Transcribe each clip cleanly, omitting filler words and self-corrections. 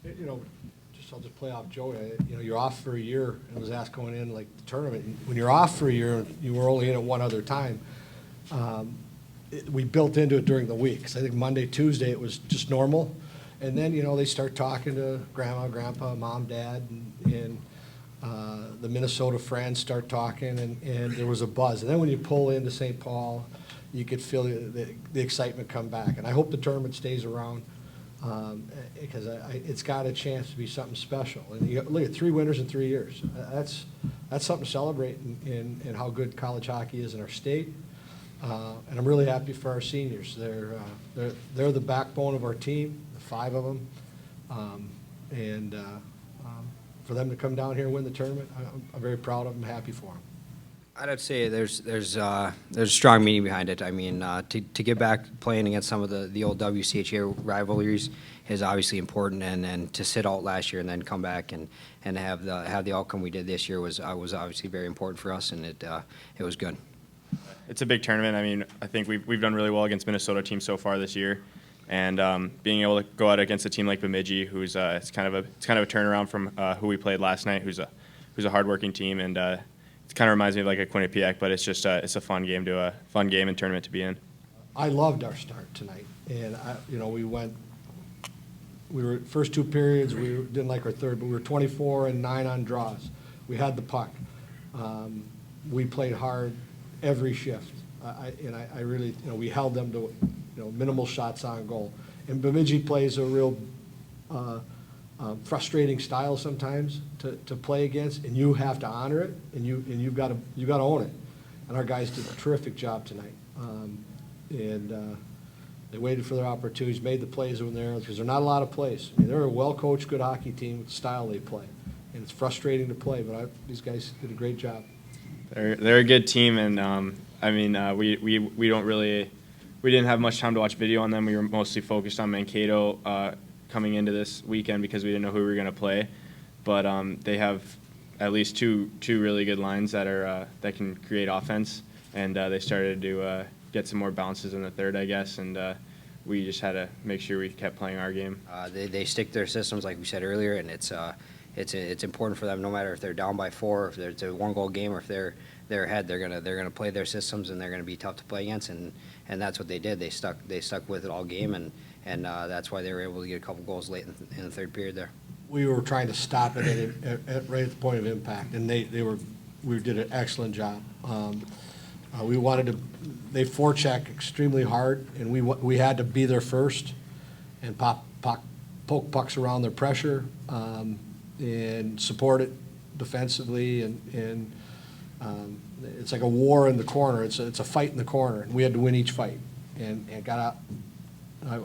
You know, I'll just play off Joey. You know, you're off for a year, and was asked going in like the tournament. And when you're off for a year, you were only in it one other time. We built into it during the week. So I think Monday, Tuesday, it was just normal, and then you know they start talking to grandma, grandpa, mom, dad, and the Minnesota friends start talking, and there was a buzz. And then when you pull into St. Paul, you could feel the excitement come back. And I hope the tournament stays around. Because it's got a chance to be something special. And you look at 3 winners in 3 years. That's something to celebrate in how good college hockey is in our state. And I'm really happy for our seniors. They're the backbone of our team, the 5 of them. For them to come down here and win the tournament, I'm very proud of them, happy for them. I'd say there's a strong meaning behind it. I mean, to get back playing against some of the old WCHA rivalries is obviously important, and to sit out last year and then come back and have the outcome we did this year was obviously very important for us, and it was good. It's a big tournament. I mean, I think we've done really well against Minnesota teams so far this year, and being able to go out against a team like Bemidji, who's it's kind of a turnaround from who we played last night, who's a hardworking team, and it kind of reminds me of like a Quinnipiac, but it's just it's a fun game and tournament to be in. I loved our start tonight, and we were first 2 periods. We didn't like our third, but we were 24-9 on draws. We had the puck. We played hard every shift. I really, we held them to minimal shots on goal. And Bemidji plays a real frustrating style sometimes to play against, and you have to honor it, and you've got to own it. And our guys did a terrific job tonight. They waited for their opportunities, made the plays when they're there, because they're not a lot of plays. I mean, they're a well-coached, good hockey team with the style they play, and it's frustrating to play. But these guys did a great job. They're a good team, and we didn't have much time to watch video on them. We were mostly focused on Mankato coming into this weekend because we didn't know who we were going to play. But they have at least two really good lines that can create offense, and they started to get some more bounces in the third, I guess, and we just had to make sure we kept playing our game. They stick to their systems, like we said earlier, and it's important for them. No matter if they're down by 4, if it's a 1-goal game, or if they're ahead, they're gonna play their systems, and they're gonna be tough to play against, and that's what they did. They stuck with it all game, and that's why they were able to get a couple goals late in the third period there. We were trying to stop it right at the point of impact, and we did an excellent job. They forecheck extremely hard, and we had to be there first and poke pucks around their pressure and support it defensively, and it's like a war in the corner. It's a fight in the corner, and we had to win each fight, and got out.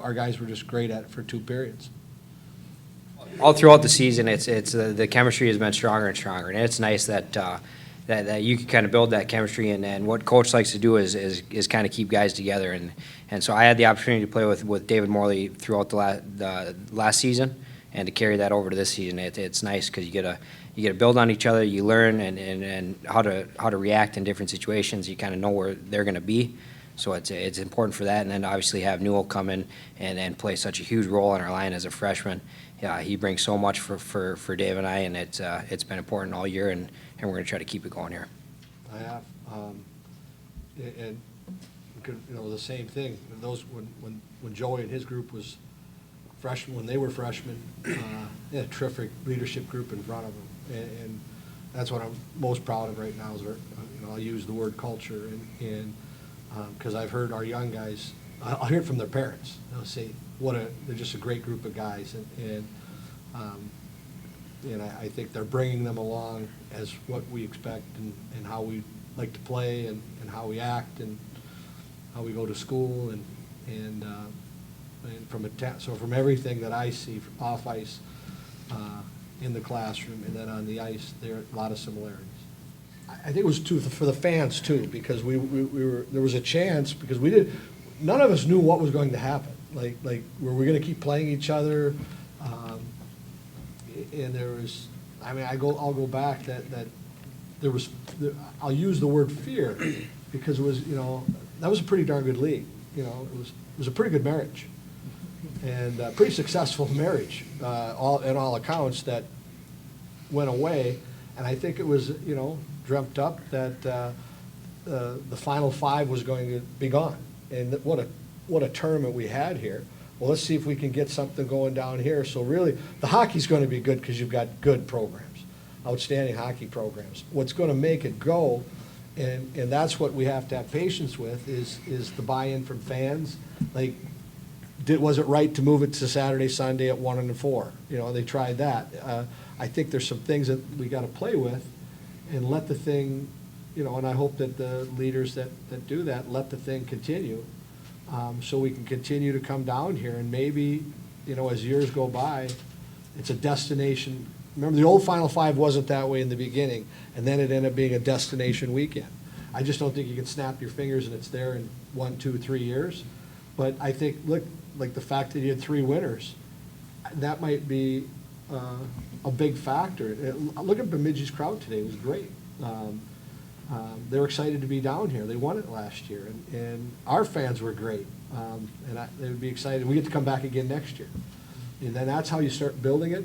Our guys were just great at it for 2 periods. All throughout the season, it's the chemistry has been stronger and stronger, and it's nice that you can kind of build that chemistry, and what coach likes to do is kind of keep guys together, and so I had the opportunity to play with David Morley throughout the last season, and to carry that over to this season. It's nice because you get to build on each other, you learn and how to react in different situations. You kind of know where they're going to be. So it's important for that, and then obviously have Newell come in and play such a huge role in our line as a freshman. Yeah, he brings so much for Dave and I, and it's been important all year, and we're going to try to keep it going here. I have, and the same thing. Those when Joey and his group was freshmen, when they were freshmen, they had a terrific leadership group in front of them, and that's what I'm most proud of right now. Is I'll use the word culture, and because I've heard our young guys, I'll hear it from their parents. They'll say, they're just a great group of guys, and I think they're bringing them along as what we expect, and how we like to play, and how we act, and how we go to school, and from everything that I see off ice, in the classroom, and then on the ice, there are a lot of similarities. I think it was for the fans too, because there was a chance, because none of us knew what was going to happen. Like were we going to keep playing each other? And there was, I'll go back that there was, I'll use the word fear, because it was, that was a pretty darn good league. It was a pretty good marriage, and pretty successful marriage, in all accounts, that went away. And I think it was, dreamt up that the Final Five was going to be gone. And what a tournament we had here. Well, let's see if we can get something going down here. So really, the hockey's going to be good because you've got good programs, outstanding hockey programs. What's going to make it go, and that's what we have to have patience with, is the buy-in from fans. Like, was it right to move it to Saturday, Sunday at 1 and 4? They tried that. I think there's some things that we got to play with and let the thing, and I hope that the leaders that do that let the thing continue, so we can continue to come down here, and maybe, as years go by, it's a destination. Remember, the old Final Five wasn't that way in the beginning, and then it ended up being a destination weekend. I just don't think you can snap your fingers and it's there in 1, 2, 3 years. But I think, look, like the fact that you had 3 winners, that might be a big factor. Look at Bemidji's crowd today. It was great. They were excited to be down here. They won it last year, and our fans were great. They would be excited. We get to come back again next year. And then that's how you start building it.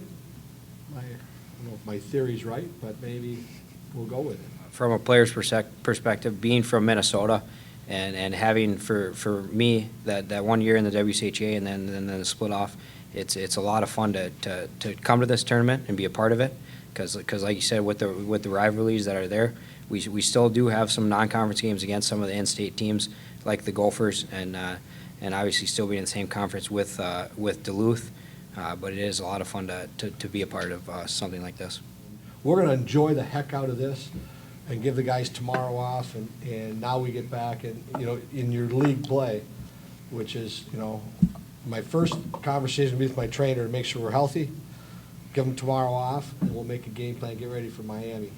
I don't know if my theory's right, but maybe we'll go with it. From a player's perspective, being from Minnesota and having, for me, that 1 year in the WCHA and then the split off, it's a lot of fun to come to this tournament and be a part of it, because like you said, with the rivalries that are there, we still do have some non-conference games against some of the in-state teams like the Gophers, and obviously still be in the same conference with Duluth, but it is a lot of fun to be a part of something like this. We're going to enjoy the heck out of this and give the guys tomorrow off, and now we get back and, in your league play, which is, my first conversation with my trainer to make sure we're healthy, give them tomorrow off, and we'll make a game plan, get ready for Miami.